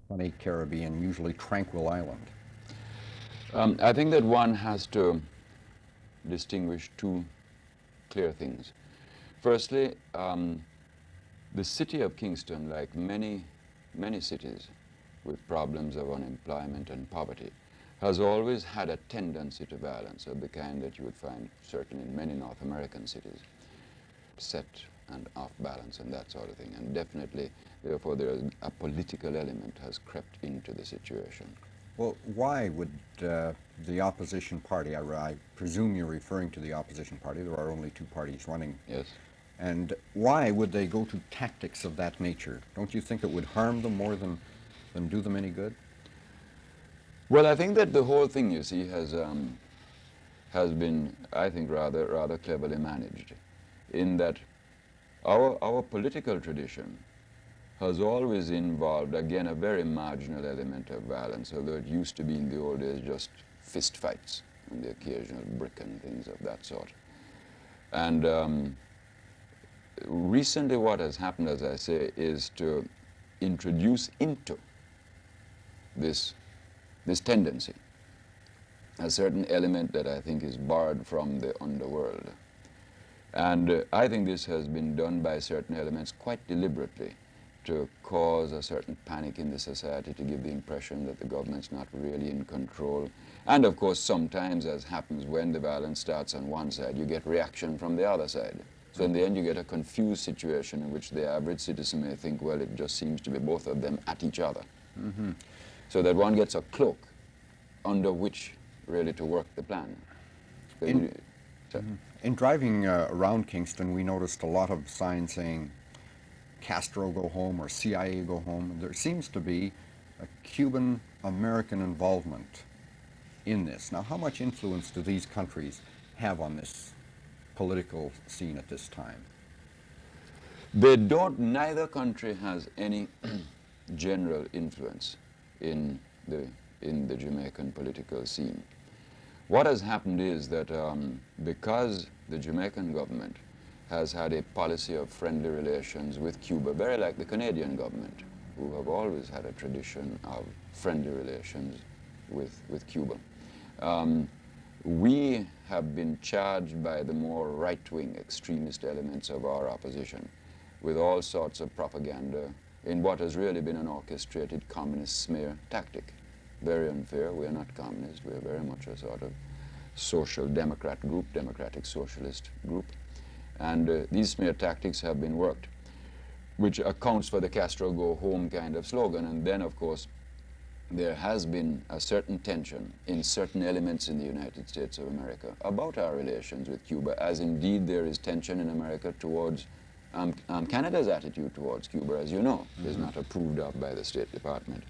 funny Caribbean, usually tranquil island? I think that one has to distinguish two clear things. Firstly, the city of Kingston, like many cities with problems of unemployment and poverty, has always had a tendency to violence of the kind that you would find certainly in many North American cities, set and off balance and that sort of thing. And definitely, therefore, a political element has crept into the situation. Well, why would the opposition party, I presume you're referring to the opposition party, there are only two parties running. Yes. And why would they go to tactics of that nature? Don't you think it would harm them more than do them any good? Well, I think that the whole thing, you see, has been, I think, rather cleverly managed, in that our political tradition has always involved, again, a very marginal element of violence, although it used to be in the old days just fist fights and the occasional brick and things of that sort. And recently what has happened, as I say, is to introduce into this tendency a certain element that I think is borrowed from the underworld. And I think this has been done by certain elements quite deliberately to cause a certain panic in the society, to give the impression that the government's not really in control. And of course, sometimes, as happens when the violence starts on one side, you get reaction from the other side. So in the end, you get a confused situation in which the average citizen may think, well, it just seems to be both of them at each other. Mm-hmm. So that one gets a cloak under which really to work the plan. In driving around Kingston, we noticed a lot of signs saying Castro go home or CIA go home. There seems to be a Cuban-American involvement in this. Now, how much influence do these countries have on this political scene at this time? They don't, neither country has any general influence in the Jamaican political scene. What has happened is that because the Jamaican government has had a policy of friendly relations with Cuba, very like the Canadian government, who have always had a tradition of friendly relations with Cuba. We have been charged by the more right-wing extremist elements of our opposition with all sorts of propaganda in what has really been an orchestrated communist smear tactic. Very unfair. We are not communists. We are very much a sort of social democrat group, democratic socialist group. And these smear tactics have been worked, which accounts for the Castro go home kind of slogan. And then, of course, there has been a certain tension in certain elements in the United States of America about our relations with Cuba, as indeed there is tension in America towards Canada's attitude towards Cuba, as you know, is not approved of by the State Department.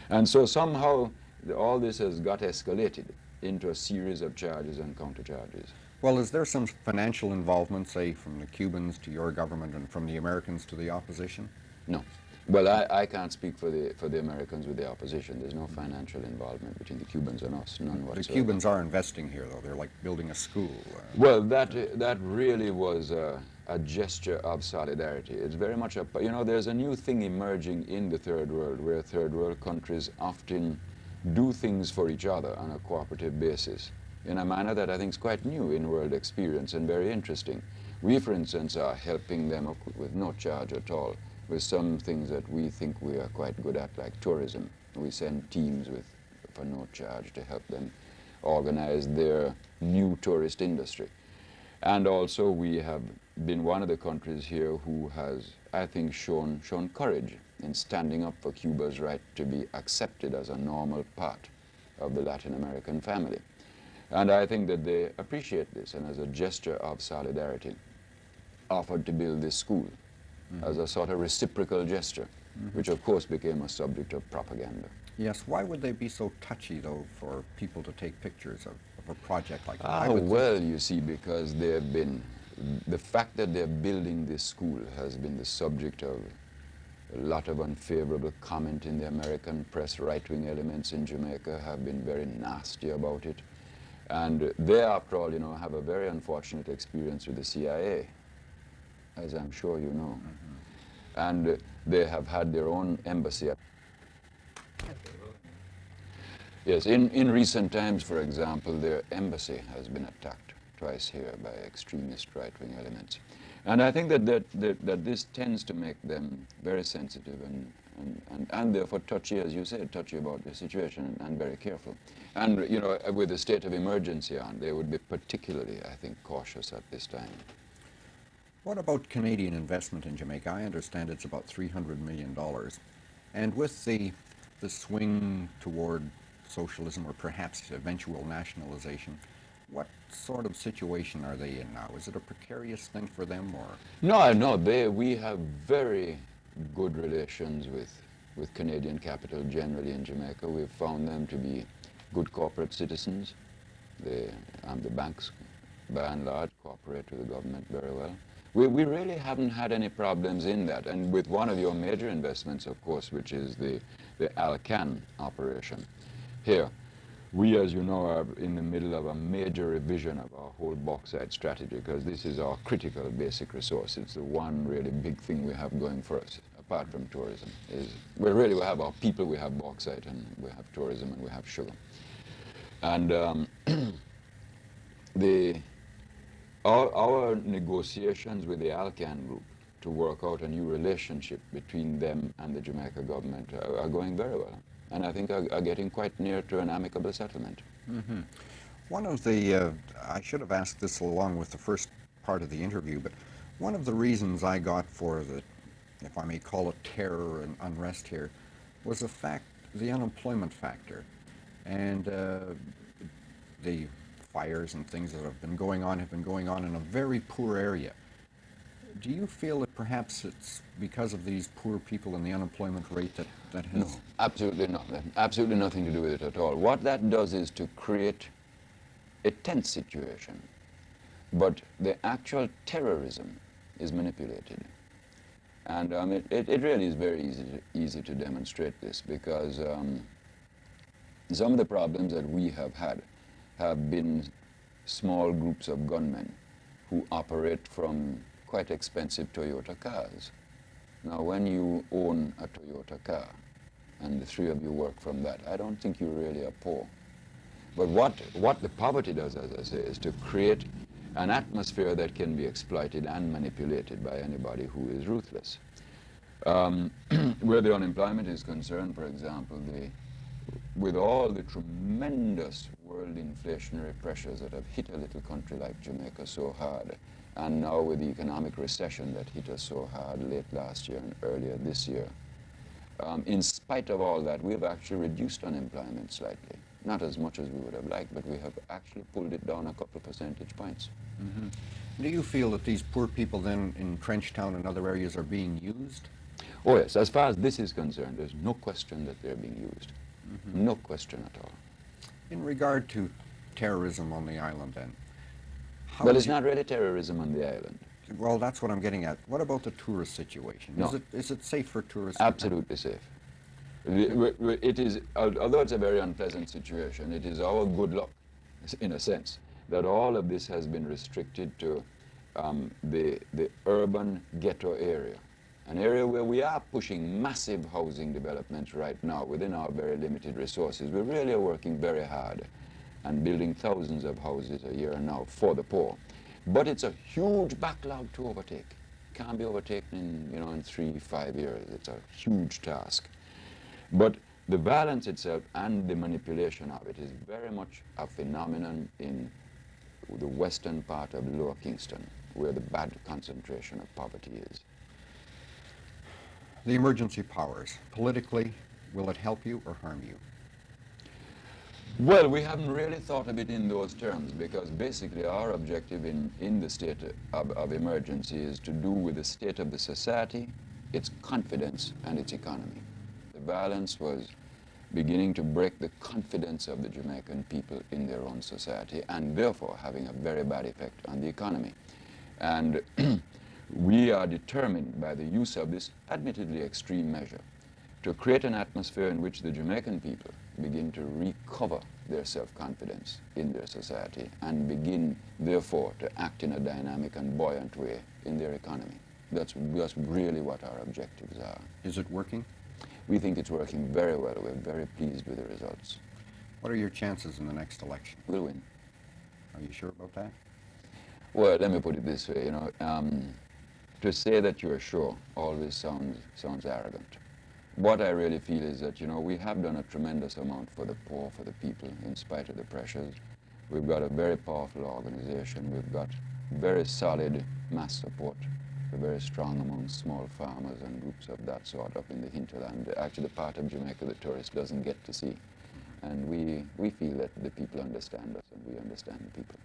And so somehow all this has got escalated into a series of charges and countercharges. Well, is there some financial involvement, say, from the Cubans to your government and from the Americans to the opposition? No. Well, I can't speak for the Americans with the opposition. There's no financial involvement between the Cubans and us, none whatsoever. The Cubans are investing here, though. They're like building a school. Well, that really was a gesture of solidarity. It's very much a, you know, there's a new thing emerging in the Third World, where Third World countries often do things for each other on a cooperative basis in a manner that I think is quite new in world experience and very interesting. We, for instance, are helping them with no charge at all with some things that we think we are quite good at, like tourism. We send teams for no charge to help them organize their new tourist industry. And also we have been one of the countries here who has, I think, shown courage in standing up for Cuba's right to be accepted as a normal part of the Latin American family. And I think that they appreciate this, and as a gesture of solidarity, offered to build this school as a sort of reciprocal gesture, which of course became a subject of propaganda. Yes, why would they be so touchy, though, for people to take pictures of a project like that? Ah, well, you see, because they've been, the fact that they're building this school has been the subject of a lot of unfavorable comment in the American press. Right-wing elements in Jamaica have been very nasty about it. And they, after all, you know, have a very unfortunate experience with the CIA, as I'm sure you know. And they have had their own embassy. Yes, in recent times, for example, their embassy has been attacked twice here by extremist right-wing elements. And I think that this tends to make them very sensitive and therefore touchy, as you said, touchy about the situation and very careful. And, you know, with the state of emergency on, they would be particularly, I think, cautious at this time. What about Canadian investment in Jamaica? I understand it's about $300 million. And with the swing toward socialism or perhaps eventual nationalization, what sort of situation are they in now? Is it a precarious thing for them, or? No, we have very good relations with Canadian capital generally in Jamaica. We've found them to be good corporate citizens. The banks, by and large, cooperate with the government very well. We really haven't had any problems in that. And with one of your major investments, of course, which is the Alcan operation here, we, as you know, are in the middle of a major revision of our whole bauxite strategy, because this is our critical basic resource. It's the one really big thing we have going for us, apart from tourism. We have our people, we have bauxite, and we have tourism, and we have sugar. And our negotiations with the Alcan group to work out a new relationship between them and the Jamaica government are going very well, and I think are getting quite near to an amicable settlement. Mm-hmm. One of the, I should have asked this along with the first part of the interview, but one of the reasons I got for the, if I may call it terror and unrest here, was the unemployment factor, and the fires and things that have been going on in a very poor area. Do you feel that perhaps it's because of these poor people and the unemployment rate that has... No, absolutely not. Absolutely nothing to do with it at all. What that does is to create a tense situation. But the actual terrorism is manipulated. And it really is very easy to demonstrate this, because some of the problems that we have had have been small groups of gunmen who operate from quite expensive Toyota cars. Now, when you own a Toyota car, and the three of you work from that, I don't think you really are poor. But what the poverty does, as I say, is to create an atmosphere that can be exploited and manipulated by anybody who is ruthless. Where the unemployment is concerned, for example, with all the tremendous world inflationary pressures that have hit a little country like Jamaica so hard, and now with the economic recession that hit us so hard late last year and earlier this year, in spite of all that, we've actually reduced unemployment slightly. Not as much as we would have liked, but we have actually pulled it down a couple of percentage points. Mm-hmm. Do you feel that these poor people then in Trenchtown and other areas are being used? Oh yes, as far as this is concerned, there's no question that they're being used. Mm-hmm. No question at all. In regard to terrorism on the island then? Well, it's not really terrorism on the island. Well, that's what I'm getting at. What about the tourist situation? No. Is it safe for tourists? Absolutely safe. It is, although it's a very unpleasant situation, it is our good luck, in a sense, that all of this has been restricted to the urban ghetto area, an area where we are pushing massive housing developments right now within our very limited resources. We really are working very hard and building thousands of houses a year now for the poor. But it's a huge backlog to overtake. Can't be overtaken in 3-5 years. It's a huge task. But the violence itself and the manipulation of it is very much a phenomenon in the western part of Lower Kingston, where the bad concentration of poverty is. The emergency powers, politically, will it help you or harm you? Well, we haven't really thought of it in those terms, because basically our objective in the state of emergency is to do with the state of the society, its confidence, and its economy. The violence was beginning to break the confidence of the Jamaican people in their own society, and therefore having a very bad effect on the economy. And we are determined by the use of this admittedly extreme measure to create an atmosphere in which the Jamaican people begin to recover their self-confidence in their society and begin, therefore, to act in a dynamic and buoyant way in their economy. That's really what our objectives are. Is it working? We think it's working very well. We're very pleased with the results. What are your chances in the next election? We'll win. Are you sure about that? Well, let me put it this way, to say that you're sure always sounds arrogant. What I really feel is that, we have done a tremendous amount for the poor, for the people, in spite of the pressures. We've got a very powerful organization. We've got very solid mass support. We're very strong among small farmers and groups of that sort up in the hinterland, actually the part of Jamaica the tourist doesn't get to see. And we feel that the people understand us and we understand the people.